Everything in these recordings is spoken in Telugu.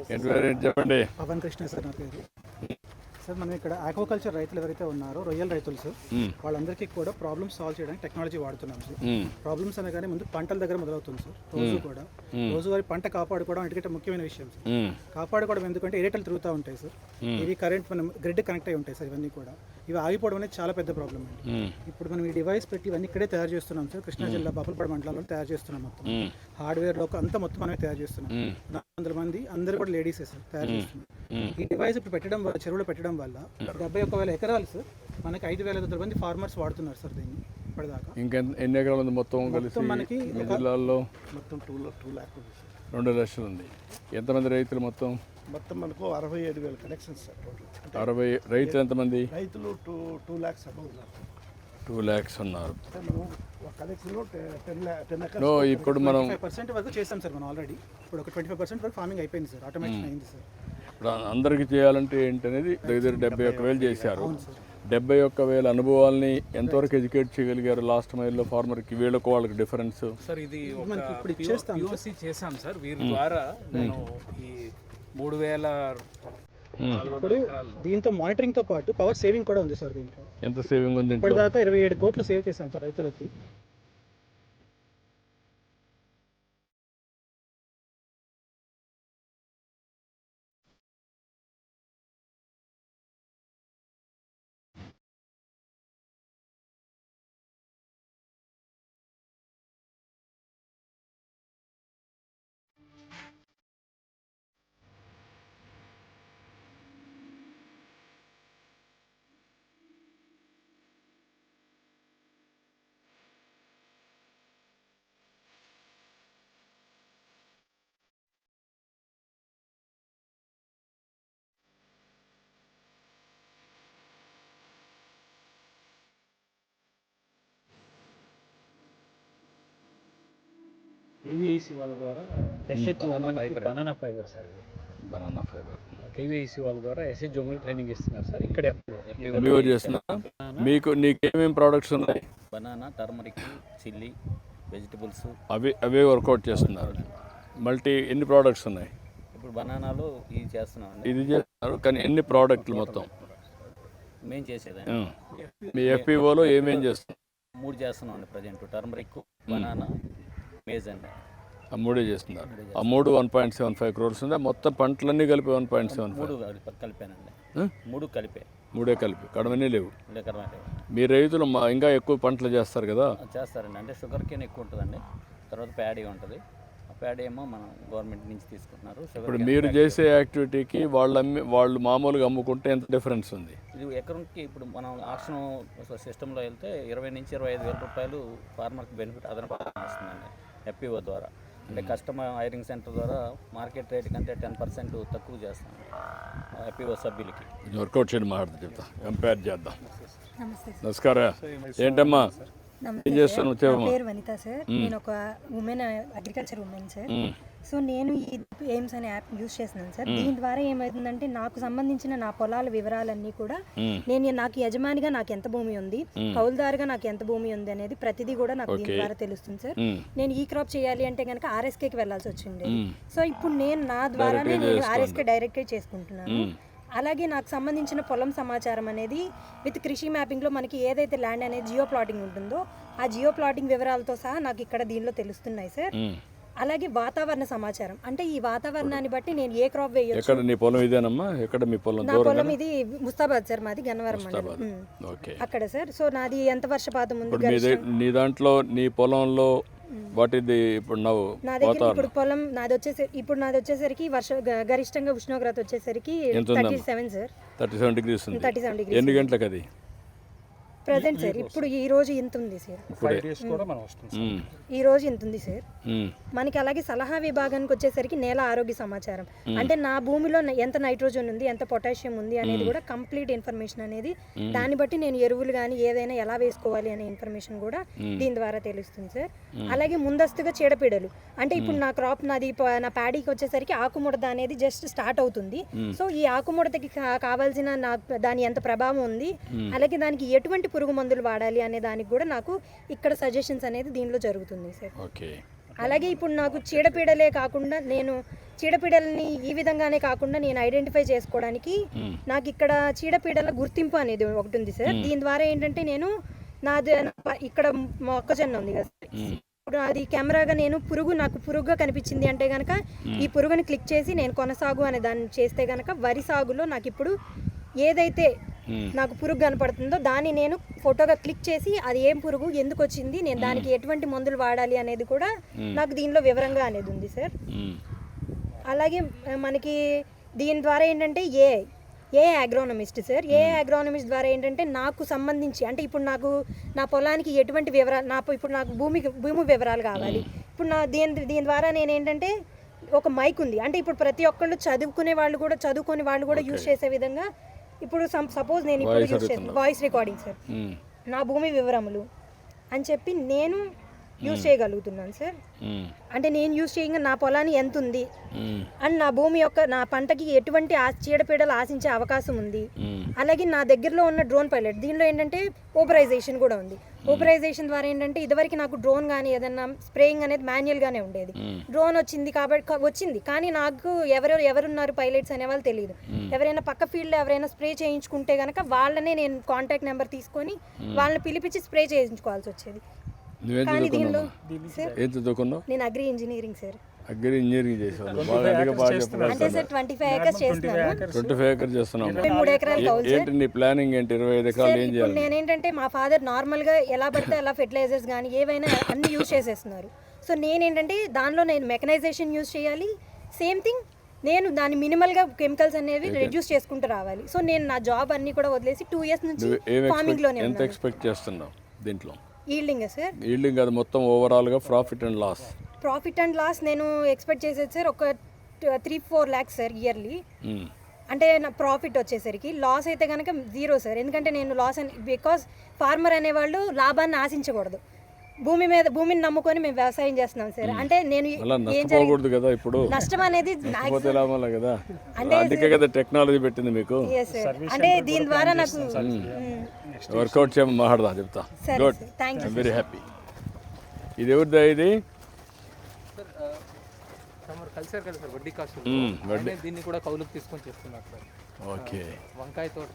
చెప్పండి. పవన్ కృష్ణ సార్ నా పేరు. సార్ మనం ఇక్కడ ఆక్వాకల్చర్ రైతులు ఎవరైతే ఉన్నారో రొయ్యల రైతులు సార్ వాళ్ళందరికీ కూడా ప్రాబ్లమ్స్ సాల్వ్ చేయడానికి టెక్నాలజీ వాడుతున్నాం సార్. ప్రాబ్లమ్స్ అనగానే ముందు పంటల దగ్గర మొదలవుతుంది సార్. రోజువారి పంట కాపాడుకోవడం ఎందుకంటే ముఖ్యమైన విషయం సార్. కాపాడుకోవడం ఎందుకంటే ఏరియాలు తిరుగుతూ ఉంటాయి సార్. ఇవి కరెంట్ మనం గ్రిడ్ కనెక్ట్ అయి ఉంటాయి సార్. ఇవన్నీ కూడా ఇవి ఆగిపోవడం అనేది చాలా పెద్ద ప్రాబ్లం అండి. ఇప్పుడు మనం ఈ డివైస్ పెట్టి ఇవన్నీ ఇక్కడే తయారు చేస్తున్నాం సార్. కృష్ణా జిల్లా బాపులపాడు మండలంలో తయారు చేస్తున్నాం. మొత్తం హార్డ్వేర్ లో అంతా మొత్తం మనమే తయారు చేస్తున్నాం. 400 మంది అందరూ కూడా లేడీసే సార్ తయారు చేస్తున్నాం. ఈ డివైస్ ఇప్పుడు పెట్టడం వల్ల చెరువులో పెట్టడం వల్ల 71,000 ఎకరాలు సార్ మనకి 5,500 మంది ఫార్మర్స్ వాడుతున్నారు సార్ దీన్ని ఇప్పటిదాకా. ఇంకా ఎన్ని ఎకరాలు ఉంది మొత్తం కలిసి మనకి జిల్లాలో? మొత్తం 2 lakh ఉంది సార్. 2 లక్షలు ఉంది. ఎంతమంది రైతులు మొత్తం మనకు 67,000 కనెక్షన్స్ సార్ టోటల్. 60 రైతులు ఎంతమంది? రైతులు 2 lakhs అబౌవ్ ఉన్నారు. 2 lakhs ఉన్నారు. ఇప్పుడు మనం 5% వరకు చేసాం సార్. మనం ఆల్రెడీ ఇప్పుడు ఒక 25% వరకు ఫార్మింగ్ అయిపోయింది సార్. ఆటోమేషన్ అయింది సార్. ఇప్పుడు అందరికీ చేయాలంటే ఏంటనేది దగ్గర 71,000 చేశారు. 71,000 అనుభవాల్ని ఎంతవరకు ఎడ్యుకేట్ చేయగలిగారు లాస్ట్ మైల్లో ఫార్మర్కి? వీళ్ళకు వాళ్ళకి డిఫరెన్స్ సార్ ఇది ఇప్పుడు POC చేసాం సార్. వీరి ద్వారా నేను ఈ 3,000 ఇప్పుడు దీంతో మానిటరింగ్ తో పాటు పవర్ సేవింగ్ కూడా ఉంది సార్. దీంట్లో ఎంత సేవింగ్ ఉంది? ఇప్పటిదాకా 27 కోట్లు సేవ్ చేశాం సార్ రైతులకి. KVIC వాళ్ళ ద్వారా banana fibre sir. Banana fibre KVIC వాళ్ళ ద్వారా ఎస్హెచ్ జోమల్ ట్రైనింగ్ ఇస్తున్నారు సార్. ఇక్కడే చేస్తున్నా. నీకేమేమి ప్రోడక్ట్స్ ఉన్నాయి? బనానా, టర్మరిక్, చిల్లీ, వెజిటబుల్స్ అవే వర్కౌట్ చేస్తున్నారు. ఎన్ని ప్రోడక్ట్స్ ఉన్నాయి? ఇప్పుడు బనానాలో ఇది చేస్తున్నాం అండి. ఇది చేస్తున్నారు కానీ ఎన్ని ప్రోడక్ట్లు మొత్తం మేము చేసేదండి? మీ FPOలో ఏమేం చేస్తున్నారు? 3 చేస్తున్నాం అండి ప్రజెంట్. టర్మరిక్, బనానా, మేజ్ అండి. ఆ 3 చేస్తున్నారు. ఆ 3 1.75 crores ఉందా? మొత్తం పంటలన్నీ కలిపి 1.75? 3 కలిపానండి. 3 కలిపే. 3 కలిపి కడమనే లేవు. లేకరమాట మీ రైతులు ఇంకా ఎక్కువ పంటలు చేస్తారు కదా? చేస్తారండి. అంటే షుగర్ కేన్ ఎక్కువ ఉంటుందండి. తర్వాత ప్యాడీ ఉంటుంది. ఆ ప్యాడీ ఏమో మనం గవర్నమెంట్ నుంచి తీసుకుంటున్నారు. ఇప్పుడు మీరు చేసే యాక్టివిటీకి వాళ్ళు మామూలుగా అమ్ముకుంటే ఎంత డిఫరెన్స్ ఉంది? ఇది ఎకరంకి ఇప్పుడు మనం ఆక్షన్ సిస్టంలో వెళ్తే 20 నుంచి 25 వేల రూపాయలు ఫార్మర్కి బెనిఫిట్ అదనపు వస్తుందండి FPO ద్వారా. అంటే కస్టమర్ హైరింగ్ సెంటర్ ద్వారా మార్కెట్ రేట్ కంటే 10% తక్కువ చేస్తాం FPO సభ్యులకి. వర్కౌట్ చేయడం మాట్లాడుతూ చెప్తా, కంపేర్ చేద్దాం. నమస్కారం. ఏంటమ్మా ఏం చేస్తాను? పేరు వనిత సార్. నేను ఒక women agriculture women sir. So నేను ఈ ఎయిమ్స్ అనే యాప్ యూజ్ చేస్తున్నాను సార్. దీని ద్వారా ఏమవుతుందంటే నాకు సంబంధించిన నా పొలాల వివరాలన్నీ కూడా నాకు యజమానిగా నాకు ఎంత భూమి ఉంది, కౌలుదారుగా నాకు ఎంత భూమి ఉంది అనేది ప్రతిదీ కూడా నాకు దీని ద్వారా తెలుస్తుంది సార్. నేను ఈ క్రాప్ చేయాలి అంటే కనుక RSKకి వెళ్ళాల్సి వచ్చింది. సో ఇప్పుడు నేను నా ద్వారానే నేను RSK డైరెక్ట్గా చేసుకుంటున్నాను. అలాగే నాకు సంబంధించిన పొలం సమాచారం అనేది విత్ కృషి మ్యాపింగ్లో మనకి ఏదైతే ల్యాండ్ అనేది జియో ప్లాటింగ్ ఉంటుందో ఆ జియో ప్లాటింగ్ వివరాలతో సహా నాకు ఇక్కడ దీనిలో తెలుస్తున్నాయి సార్. అలాగే వాతావరణ సమాచారం, అంటే ఈ వాతావరణాన్ని బట్టి నేను ఏ క్రాప్ వేయొచ్చు. ఎక్కడ నీ పొలం ఇదేనమ్మా? ఎక్కడ మీ పొలం? నా పొలం ఇది ముస్తాబాద్ సార్, మాది గన్నవరం మండలం అక్కడ సార్. సో నాది ఎంత వర్షపాతం ఉంది నీ దాంట్లో? నీ పొలంలో వాటిది ఇప్పుడు నా దగ్గర ఇప్పుడు పొలం నాది వచ్చేసరికి గరిష్టంగా ఉష్ణోగ్రత వచ్చేసరికి 37 సార్. 37 degrees ఉంది. 37 degrees. ఎన్ని గంటలకు అది ప్రెసెంట్ సార్? ఇప్పుడు ఈ రోజు ఇంత ఉంది సార్. 5 days కూడా మనం వస్తుంది. ఈ రోజు ఇంత ఉంది సార్ మనకి. అలాగే సలహా విభాగానికి వచ్చేసరికి నేల ఆరోగ్య సమాచారం, అంటే నా భూమిలో ఎంత నైట్రోజన్ ఉంది, ఎంత పొటాషియం ఉంది అనేది కూడా కంప్లీట్ ఇన్ఫర్మేషన్ అనేది. దాన్ని బట్టి నేను ఎరువులు కానీ ఏదైనా ఎలా వేసుకోవాలి అనే ఇన్ఫర్మేషన్ కూడా దీని ద్వారా తెలుస్తుంది సార్. అలాగే ముందస్తుగా చీడపీడలు, అంటే ఇప్పుడు నా క్రాప్ నా ప్యాడీకి వచ్చేసరికి ఆకుముడత అనేది జస్ట్ స్టార్ట్ అవుతుంది. సో ఈ ఆకుముడతకి కావాల్సిన దాని ఎంత ప్రభావం ఉంది, అలాగే దానికి ఎటువంటి పురుగు మందులు వాడాలి అనే దానికి కూడా నాకు ఇక్కడ సజెషన్స్ అనేది దీనిలో జరుగుతుంది సార్. అలాగే ఇప్పుడు నాకు చీడపీడలే కాకుండా నేను చీడపీడల్ని ఈ విధంగానే కాకుండా నేను ఐడెంటిఫై చేసుకోవడానికి నాకు ఇక్కడ చీడపీడల గుర్తింపు అనేది ఒకటి ఉంది సార్. దీని ద్వారా ఏంటంటే నేను ఇక్కడ మొక్కజొన్న ఉంది కదా సార్, ఇప్పుడు అది కెమెరాగా నేను నాకు పురుగుగా కనిపించింది అంటే కనుక ఈ పురుగుని క్లిక్ చేసి నేను కొనసాగు అనే దాన్ని చేస్తే కనుక వరి సాగులో నాకు ఇప్పుడు ఏదైతే నాకు పురుగు కనపడుతుందో దాన్ని నేను ఫోటోగా క్లిక్ చేసి అది ఏం పురుగు, ఎందుకు వచ్చింది, నేను దానికి ఎటువంటి మందులు వాడాలి అనేది కూడా నాకు దీనిలో వివరంగా అనేది ఉంది సార్. అలాగే మనకి దీని ద్వారా ఏంటంటే ఏ అగ్రోనమిస్ట్ సార్, ఏ అగ్రోనమిస్ట్ ద్వారా ఏంటంటే నాకు సంబంధించి అంటే ఇప్పుడు నాకు నా పొలానికి ఎటువంటి వివరాలు, ఇప్పుడు నాకు భూమి వివరాలు కావాలి. ఇప్పుడు దీని ద్వారా నేను ఏంటంటే ఒక మైక్ ఉంది అంటే ఇప్పుడు ప్రతి ఒక్కళ్ళు చదువుకునే వాళ్ళు కూడా చదువుకొని వాళ్ళు కూడా యూజ్ చేసే విధంగా ఇప్పుడు సపోజ్ నేను ఇప్పుడు యూజ్ చేస్తాను వాయిస్ రికార్డింగ్ సార్, నా భూమి వివరములు అని చెప్పి నేను యూజ్ చేయగలుగుతున్నాను సార్. అంటే నేను యూజ్ చేయగా నా పొలాన్ని ఎంత ఉంది అండ్ నా భూమి యొక్క నా పంటకి ఎటువంటి చీడపీడలు ఆశించే అవకాశం ఉంది. అలాగే నా దగ్గరలో ఉన్న డ్రోన్ పైలట్ దీనిలో ఏంటంటే ఓపరైజేషన్ కూడా ఉంది. ఓపరైజేషన్ ద్వారా ఏంటంటే ఇదివరకు నాకు డ్రోన్ కానీ ఏదన్నా స్ప్రేయింగ్ అనేది మాన్యువల్గానే ఉండేది. డ్రోన్ వచ్చింది కానీ నాకు ఎవరున్నారు పైలట్స్ అనే వాళ్ళు తెలియదు. ఎవరైనా పక్క ఫీల్డ్లో ఎవరైనా స్ప్రే చేయించుకుంటే కనుక వాళ్ళనే నేను కాంటాక్ట్ నెంబర్ తీసుకొని వాళ్ళని పిలిపించి స్ప్రే చేయించుకోవాల్సి వచ్చేది. కానీ దీనిలో నేను agri engineering sir. Agri engineering చేసేవాళ్ళు అంటే సార్ 25 acres చేస్తున్నాను. 25 acres చేస్తున్నాం. 3 ఎకరాలు కౌలు సార్. ఏంటి నీ ప్లానింగ్ ఏంటి? 25 ఎకరాలు ఏం చేయాలి? నేనేంటంటే మా ఫాదర్ నార్మల్గా ఎలా పడితే అలా ఫెర్టిలైజర్స్ కానీ ఏవైనా అన్ని యూజ్ చేసేస్తున్నారు. సో నేనేంటంటే దానిలో నేను మెకనైజేషన్ యూజ్ చేయాలి. సేమ్ థింగ్ నేను దాని మినిమల్గా కెమికల్స్ అనేవి రెడ్యూస్ చేసుకుంటూ రావాలి. సో నేను నా జాబ్ అన్ని కూడా వదిలేసి 2 years నుంచి ఫార్మింగ్లోనే ఎంత ఎక్స్పెక్ట్ చేస్తున్నావు దీంట్లో? ఈల్డింగ్ సార్, ఈల్డింగ్ అది మొత్తం ఓవరాల్గా ప్రాఫిట్ అండ్ లాస్ నేను ఎక్స్పెక్ట్ చేసేది సార్ ఒక 3-4 lakhs సార్ ఇయర్లీ. అంటే నా ప్రాఫిట్ వచ్చేసరికి లాస్ అయితే కనుక 0 సార్. ఎందుకంటే నేను లాస్ బికాస్ ఫార్మర్ అనేవాళ్ళు లాభాన్ని ఆశించకూడదు. భూమిని నమ్ముకొని మేము వ్యవసాయం చేస్తున్నాం సార్. అంటే నేను నష్టపోకూడదు కదా, ఇప్పుడు నష్టం అనేది కదా, అందుకే కదా టెక్నాలజీ పెట్టింది మీకు. అంటే దీని ద్వారా నాకు వర్కౌట్ చేయమని మాట్లాడదా చెప్తా. Good, I'm very happy. ఇది ఎవరిదా? ఇది కలిసారు కదా సార్, వడ్డీ కాస్ట్ దీన్ని కూడా కౌలుకు తీసుకొని చేస్తున్నారు సార్. ఓకే. వంకాయ తోట,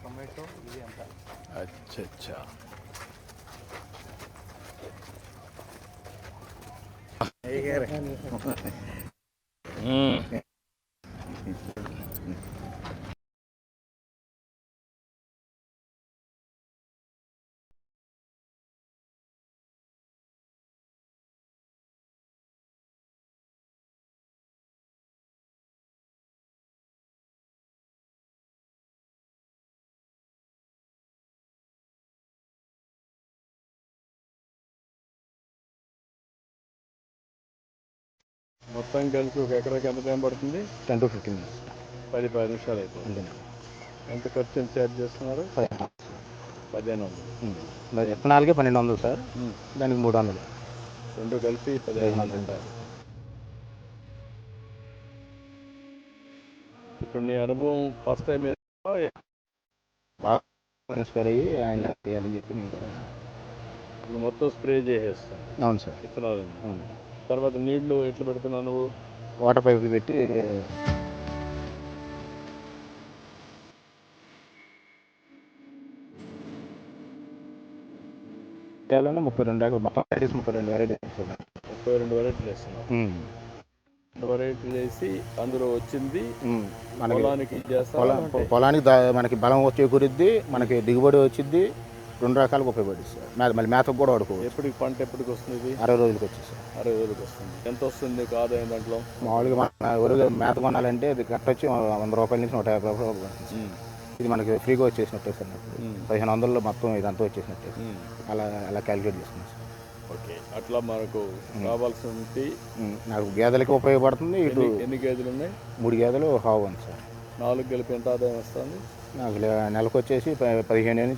టొమాటో ఇది అంతా. అచ్చా. మొత్తం కలిసి ఒక ఎకరాకి ఎంత టైం పడుతుంది? 10 to 15 minutes. 10-15 నిమిషాలు అయిపోతుంది. ఎంత ఖర్చు ఛార్జ్ చేస్తున్నారు? 1500. విత్తనాలకి 1200 సార్, దానికి 300. రెండు కలిపి 1500. ఇప్పుడు నీ అనుభవం ఫస్ట్ టైం ఇన్స్పైర్ అయ్యి ఆయన చేయాలని చెప్పి ఇప్పుడు మొత్తం స్ప్రే చేసేస్తాను. అవును సార్. విత్తనాలు తర్వాత నీళ్లు ఎట్లా పెడుతున్నావు నువ్వు? వాటర్ పైపులు పెట్టి కేవలం 32 ఎకరాలు మొత్తం 32 వెరైటీస్ 32 వెరైటీలు వేస్తున్నావు. వెరైటీలు వేసి అందులో వచ్చింది పొలానికి పొలానికి మనకి బలం వచ్చే కురిద్ది, మనకి దిగుబడి వచ్చింది. 2 రకాలుగా ఉపయోగపడుతుంది సార్. మళ్ళీ మేతకు కూడా వాడుకోవచ్చు. ఎప్పటికి పంట ఎప్పటికి వస్తుంది? 60 రోజులకి వచ్చేది సార్. 60 రోజులకి వస్తుంది. ఎంత వస్తుంది నీకు ఆదాయం దాంట్లో? మామూలుగా మన మేత కొనాలంటే అది కరెక్ట్ వచ్చి 100 రూపాయల నుంచి 150 రూపాయలు. ఇది మనకి ఫ్రీగా వచ్చేసినట్టే సార్. 1500లో మొత్తం ఇదంతా వచ్చేసినట్టే. అలా క్యాలిక్యులేట్ చేసుకున్నాం సార్. ఓకే, అట్లా మనకు కావాల్సి ఉంటే నాకు గేదెలకి ఉపయోగపడుతుంది. ఇటు ఎన్ని గేదెలు ఉన్నాయి? 3 గేదెలు హావు ఉంది సార్. 4 కలిపి ఎంత ఆదాయం వస్తుంది? నాకు నెలకు వచ్చేసి 15,000 నుంచి